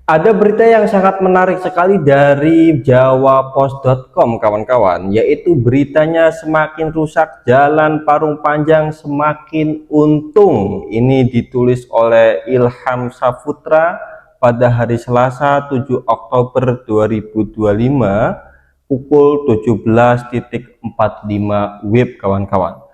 Ada berita yang sangat menarik sekali dari jawapos.com kawan-kawan, yaitu beritanya semakin rusak jalan Parung Panjang semakin untung. Ini ditulis oleh Ilham Saputra pada hari Selasa 7 Oktober 2025 pukul 17.45 WIB kawan-kawan.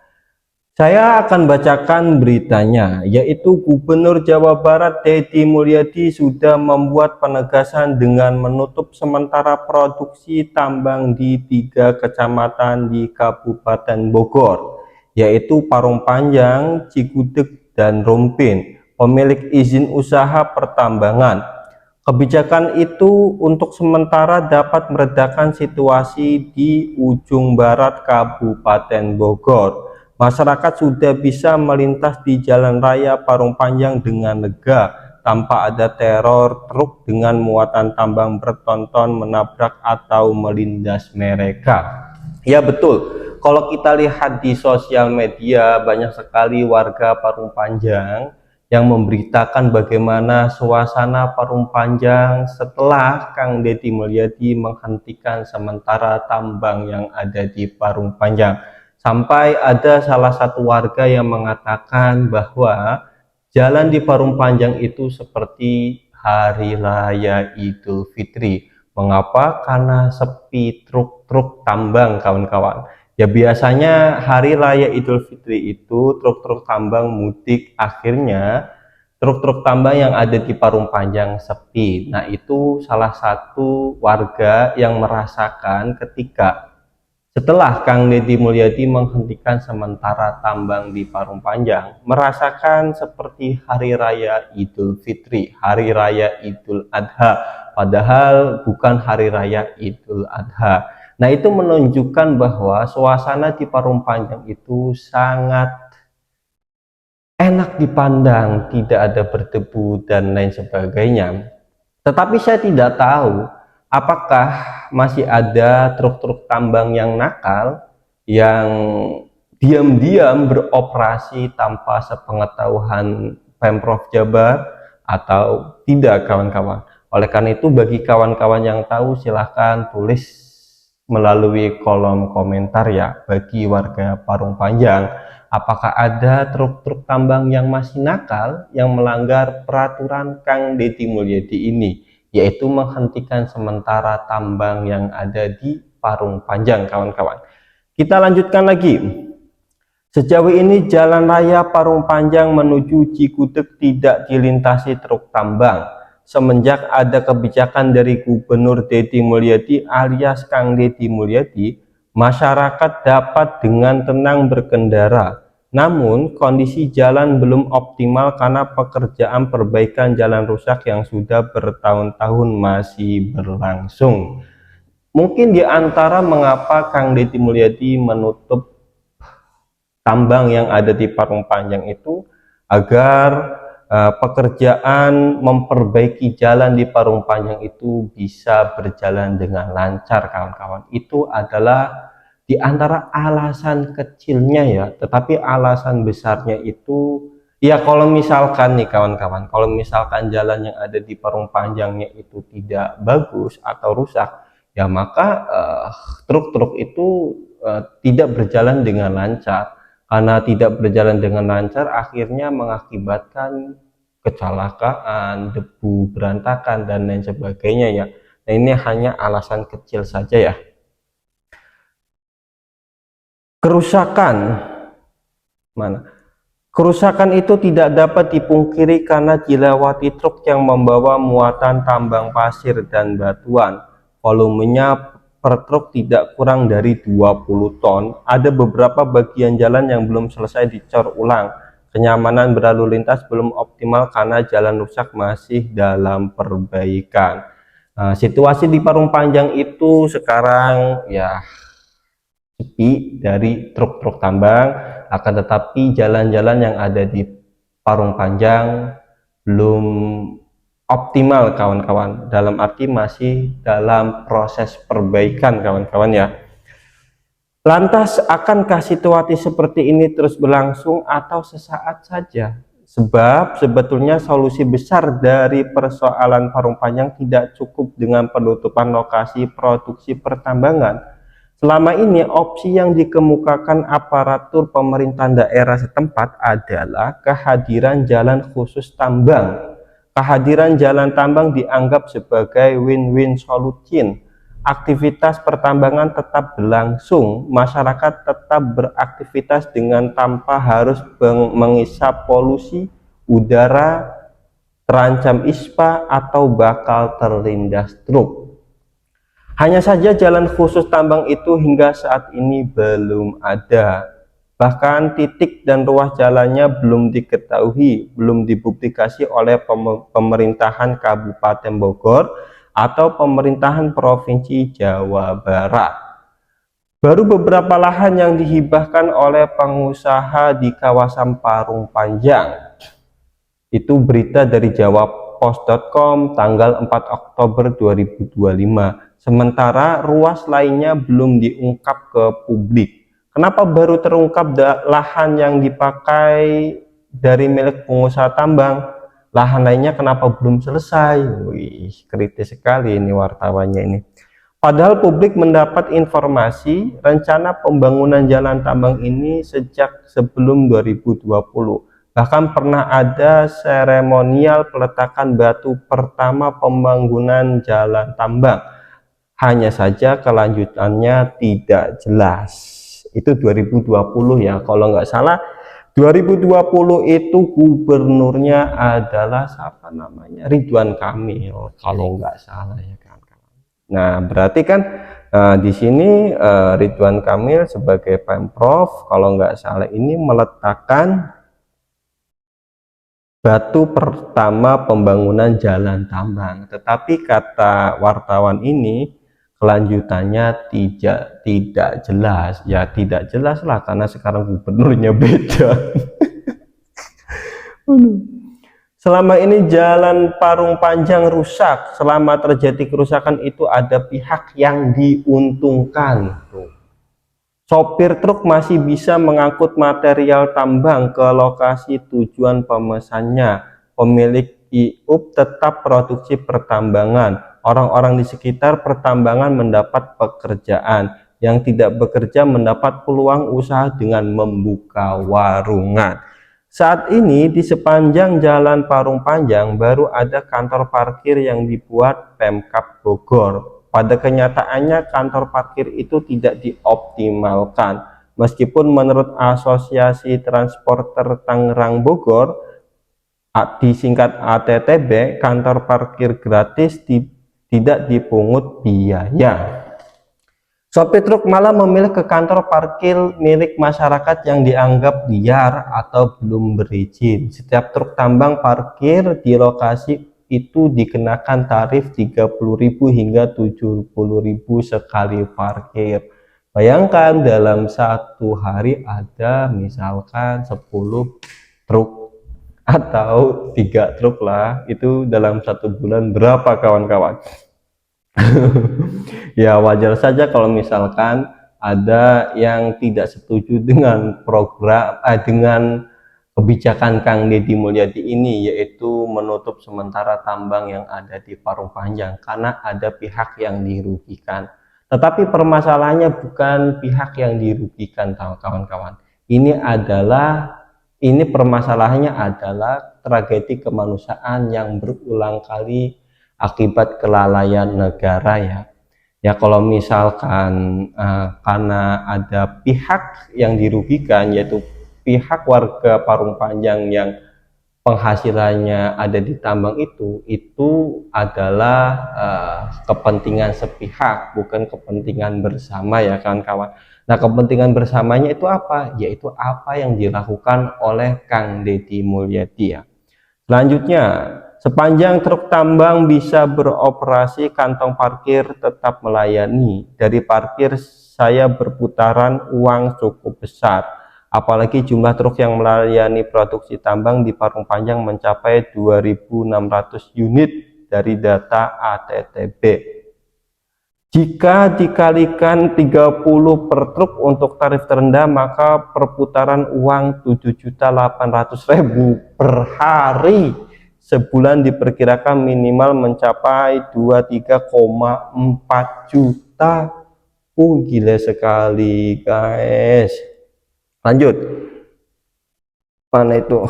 Saya akan bacakan beritanya, yaitu Gubernur Jawa Barat Deddy Mulyadi sudah membuat penegasan dengan menutup sementara produksi tambang di 3 kecamatan di Kabupaten Bogor, yaitu Parung Panjang, Cigudeg, dan Rumpin, pemilik izin usaha pertambangan. Kebijakan itu untuk sementara dapat meredakan situasi di ujung barat Kabupaten Bogor. Masyarakat sudah bisa melintas di jalan raya Parung Panjang dengan lega tanpa ada teror truk dengan muatan tambang bertonton menabrak atau melindas mereka. Ya betul, kalau kita lihat di sosial media banyak sekali warga Parung Panjang yang memberitakan bagaimana suasana Parung Panjang setelah Kang Deddy Mulyadi menghentikan sementara tambang yang ada di Parung Panjang. Sampai ada salah satu warga yang mengatakan bahwa jalan di Parung Panjang itu seperti Hari Raya Idul Fitri. Mengapa? Karena sepi truk-truk tambang kawan-kawan. Ya biasanya Hari Raya Idul Fitri itu truk-truk tambang mudik, akhirnya truk-truk tambang yang ada di Parung Panjang sepi. Nah itu salah satu warga yang merasakan ketika setelah Kang Deddy Mulyadi menghentikan sementara tambang di Parung Panjang, merasakan seperti Hari Raya Idul Fitri, Hari Raya Idul Adha, padahal bukan Hari Raya Idul Adha. Nah itu menunjukkan bahwa suasana di Parung Panjang itu sangat enak dipandang, tidak ada berdebu dan lain sebagainya. Tetapi saya tidak tahu apakah masih ada truk-truk tambang yang nakal yang diam-diam beroperasi tanpa sepengetahuan Pemprov Jabar atau tidak kawan-kawan. Oleh karena itu bagi kawan-kawan yang tahu silahkan tulis melalui kolom komentar ya, bagi warga Parung Panjang, apakah ada truk-truk tambang yang masih nakal yang melanggar peraturan Kang Deddy Mulyadi ini, yaitu menghentikan sementara tambang yang ada di Parung Panjang kawan-kawan. Kita lanjutkan lagi. Sejauh ini jalan raya Parung Panjang menuju Cigudeg tidak dilintasi truk tambang. Semenjak ada kebijakan dari Gubernur Deddy Mulyadi alias Kang Deddy Mulyadi, masyarakat dapat dengan tenang berkendara. Namun kondisi jalan belum optimal karena pekerjaan perbaikan jalan rusak yang sudah bertahun-tahun masih berlangsung. Mungkin di antara mengapa Kang Deddy Mulyadi menutup tambang yang ada di Parung Panjang itu agar pekerjaan memperbaiki jalan di Parung Panjang itu bisa berjalan dengan lancar kawan-kawan. Itu adalah di antara alasan kecilnya ya, tetapi alasan besarnya itu ya kalau misalkan nih kawan-kawan, kalau misalkan jalan yang ada di Parung Panjangnya itu tidak bagus atau rusak, ya maka truk-truk itu tidak berjalan dengan lancar. Karena tidak berjalan dengan lancar akhirnya mengakibatkan kecelakaan, debu berantakan dan lain sebagainya ya. Nah ini hanya alasan kecil saja ya. Kerusakan mana? Kerusakan itu tidak dapat dipungkiri karena dilewati truk yang membawa muatan tambang pasir dan batuan. Volumenya per truk tidak kurang dari 20 ton. Ada beberapa bagian jalan yang belum selesai dicor ulang. Kenyamanan berlalu lintas belum optimal karena jalan rusak masih dalam perbaikan. Nah, situasi di Parung Panjang itu sekarang ya sepi dari truk-truk tambang, akan tetapi jalan-jalan yang ada di Parung Panjang belum optimal kawan-kawan, dalam arti masih dalam proses perbaikan kawan-kawan ya. Lantas akankah situasi seperti ini terus berlangsung atau sesaat saja? Sebab sebetulnya solusi besar dari persoalan Parung Panjang tidak cukup dengan penutupan lokasi produksi pertambangan. Selama ini opsi yang dikemukakan aparatur pemerintahan daerah setempat adalah kehadiran jalan khusus tambang. Kehadiran jalan tambang dianggap sebagai win-win solution. Aktivitas pertambangan tetap berlangsung, masyarakat tetap beraktivitas dengan tanpa harus mengisap polusi udara, terancam ISPA, atau bakal terlindas truk. Hanya saja jalan khusus tambang itu hingga saat ini belum ada. Bahkan titik dan ruas jalannya belum diketahui, belum dipublikasi oleh pemerintahan Kabupaten Bogor atau pemerintahan Provinsi Jawa Barat. Baru beberapa lahan yang dihibahkan oleh pengusaha di kawasan Parung Panjang. Itu berita dari jawapos.com tanggal 4 Oktober 2025. Sementara ruas lainnya belum diungkap ke publik. Kenapa baru terungkap lahan yang dipakai dari milik pengusaha tambang? Lahan lainnya kenapa belum selesai? Wih, kritis sekali ini wartawannya ini. Padahal publik mendapat informasi rencana pembangunan jalan tambang ini sejak sebelum 2020. Bahkan pernah ada seremonial peletakan batu pertama pembangunan jalan tambang. Hanya saja kelanjutannya tidak jelas. Itu 2020 ya, kalau nggak salah 2020 itu gubernurnya adalah siapa namanya, Ridwan Kamil kalau nggak salah ya kan. Nah berarti kan di sini Ridwan Kamil sebagai Pemprov kalau nggak salah ini meletakkan batu pertama pembangunan jalan tambang, tetapi kata wartawan ini kelanjutannya tidak jelas. Ya tidak jelas lah karena sekarang gubernurnya beda. Selama ini jalan Parung Panjang rusak. Selama terjadi kerusakan itu ada pihak yang diuntungkan. Sopir truk masih bisa mengangkut material tambang ke lokasi tujuan pemesannya. Pemilik IUP tetap produksi pertambangan. Orang-orang di sekitar pertambangan mendapat pekerjaan. Yang tidak bekerja mendapat peluang usaha dengan membuka warungan. Saat ini di sepanjang jalan Parung Panjang baru ada kantor parkir yang dibuat Pemkab Bogor. Pada kenyataannya kantor parkir itu tidak dioptimalkan. Meskipun menurut Asosiasi Transporter Tangerang Bogor, disingkat ATTB, kantor parkir gratis tidak dipungut biaya. Sopir truk malah memilih ke kantor parkir milik masyarakat yang dianggap liar atau belum berizin. Setiap truk tambang parkir di lokasi itu dikenakan tarif 30.000 hingga 70.000 sekali parkir. Bayangkan dalam satu hari ada misalkan 10 truk atau 3 truk lah, itu dalam satu bulan berapa kawan-kawan? Ya wajar saja kalau misalkan ada yang tidak setuju dengan program dengan kebijakan Kang Deddy Mulyadi ini, yaitu menutup sementara tambang yang ada di Parung Panjang karena ada pihak yang dirugikan. Tetapi permasalahannya bukan pihak yang dirugikan kawan-kawan. Ini permasalahannya adalah tragedi kemanusiaan yang berulang kali akibat kelalaian negara ya. Ya kalau misalkan karena ada pihak yang dirugikan, yaitu pihak warga Parung Panjang yang penghasilannya ada di tambang itu adalah kepentingan sepihak, bukan kepentingan bersama ya kawan-kawan. Nah kepentingan bersamanya itu apa? Yaitu apa yang dilakukan oleh Kang Deddy Mulyadi ya. Selanjutnya, sepanjang truk tambang bisa beroperasi, kantong parkir tetap melayani. Dari parkir saya berputaran uang cukup besar. Apalagi jumlah truk yang melayani produksi tambang di Parung Panjang mencapai 2.600 unit dari data ATTB. Jika dikalikan 30 per truk untuk tarif terendah, maka perputaran uang 7.800.000 per hari. Sebulan diperkirakan minimal mencapai 23,4 juta. Gila sekali, guys. Lanjut. Mana itu?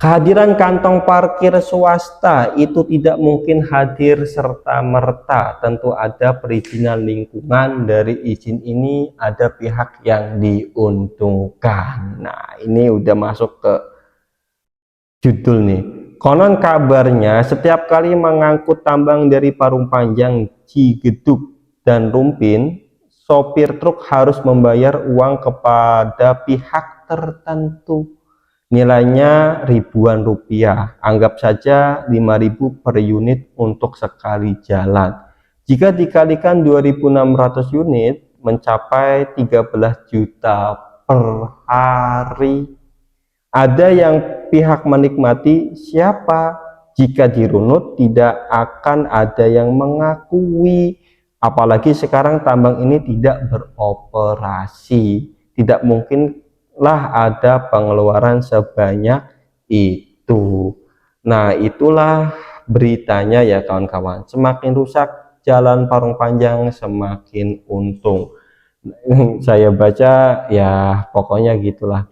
Kehadiran kantong parkir swasta itu tidak mungkin hadir serta-merta. Tentu ada perizinan lingkungan. Dari izin ini ada pihak yang diuntungkan. Nah, ini udah masuk ke judul nih. Konon kabarnya setiap kali mengangkut tambang dari Parung Panjang, Cigedug, dan Rumpin, sopir truk harus membayar uang kepada pihak tertentu. Nilainya ribuan rupiah, anggap saja 5.000 per unit untuk sekali jalan. Jika dikalikan 2.600 unit, mencapai 13 juta per hari. Ada yang pihak menikmati, siapa? Jika dirunut, tidak akan ada yang mengakui. Apalagi sekarang tambang ini tidak beroperasi. Tidak mungkin ada pengeluaran sebanyak itu. Nah, itulah beritanya ya kawan-kawan. Semakin rusak jalan Parung Panjang, semakin untung. Saya baca ya pokoknya gitulah.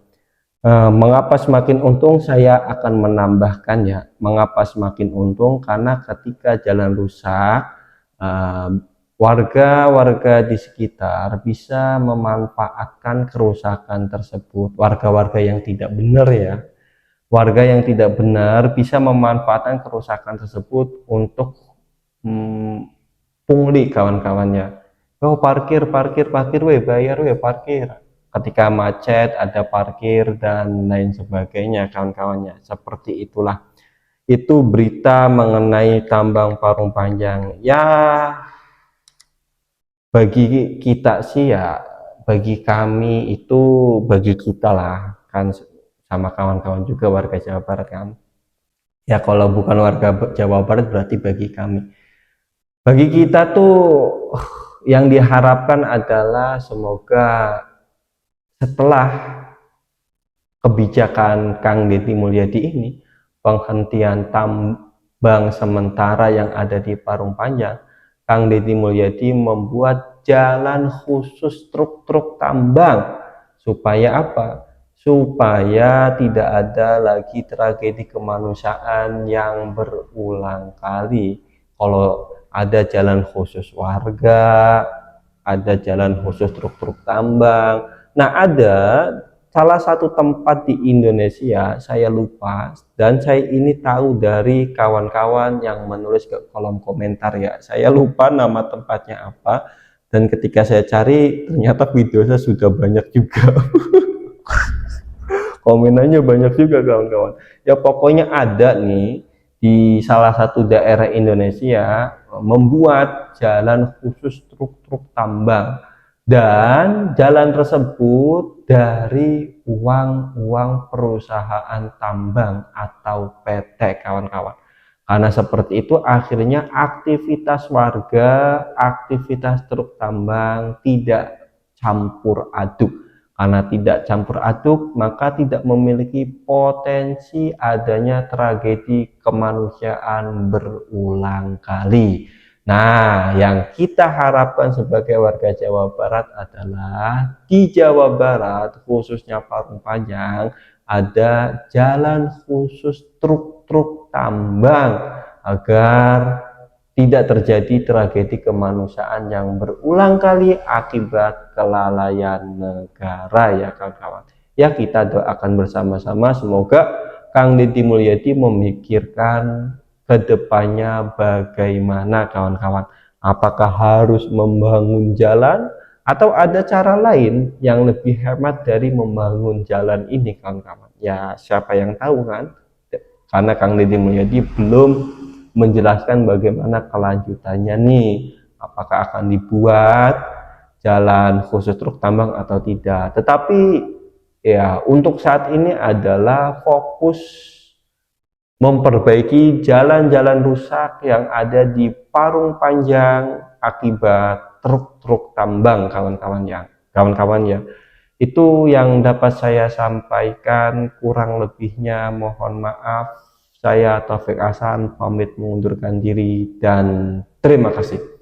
Mengapa semakin untung? Saya akan menambahkan ya, mengapa semakin untung, karena ketika jalan rusak, warga-warga di sekitar bisa memanfaatkan kerusakan tersebut. Warga-warga yang tidak benar ya, warga yang tidak benar bisa memanfaatkan kerusakan tersebut untuk pungli kawan-kawannya. Oh, parkir, weh, bayar weh, parkir. Ketika macet ada parkir dan lain sebagainya kawan-kawannya. Seperti itulah. Itu berita mengenai tambang Parung Panjang. Ya, bagi kita sih ya, bagi kami itu, bagi kita lah kan, sama kawan-kawan juga warga Jawa Barat kan. Ya kalau bukan warga Jawa Barat berarti bagi kami. Bagi kita tuh yang diharapkan adalah semoga setelah kebijakan Kang Deddy Mulyadi ini, penghentian tambang sementara yang ada di Parung Panjang, Kang Deddy Mulyadi membuat jalan khusus truk-truk tambang. Supaya apa? Supaya tidak ada lagi tragedi kemanusiaan yang berulang kali. Kalau ada jalan khusus warga, ada jalan khusus truk-truk tambang. Nah, ada salah satu tempat di Indonesia, saya lupa, dan saya ini tahu dari kawan-kawan yang menulis ke kolom komentar ya. Saya lupa nama tempatnya apa, dan ketika saya cari ternyata videonya sudah banyak juga. Komenannya banyak juga kawan-kawan. Ya pokoknya ada nih di salah satu daerah Indonesia membuat jalan khusus truk-truk tambang, dan jalan tersebut dari uang perusahaan tambang atau PT kawan-kawan. Karena seperti itu akhirnya aktivitas warga, aktivitas truk tambang tidak campur aduk. Karena tidak campur aduk, maka tidak memiliki potensi adanya tragedi kemanusiaan berulang kali. Nah, yang kita harapkan sebagai warga Jawa Barat adalah di Jawa Barat, khususnya Parung Panjang, ada jalan khusus truk-truk tambang agar tidak terjadi tragedi kemanusiaan yang berulang kali akibat kelalaian negara ya kawan-kawan. Ya kita doakan bersama-sama semoga Kang Deddy Mulyadi memikirkan kedepannya bagaimana kawan-kawan. Apakah harus membangun jalan atau ada cara lain yang lebih hemat dari membangun jalan ini kawan-kawan. Ya siapa yang tahu kan, karena Kang Deddy Mulyadi belum menjelaskan bagaimana kelanjutannya nih, apakah akan dibuat jalan khusus truk tambang atau tidak. Tetapi ya untuk saat ini adalah fokus memperbaiki jalan-jalan rusak yang ada di Parung Panjang akibat truk-truk tambang, kawan-kawan ya. Itu yang dapat saya sampaikan, kurang lebihnya mohon maaf. Saya Taufik Hasan pamit mengundurkan diri dan terima kasih.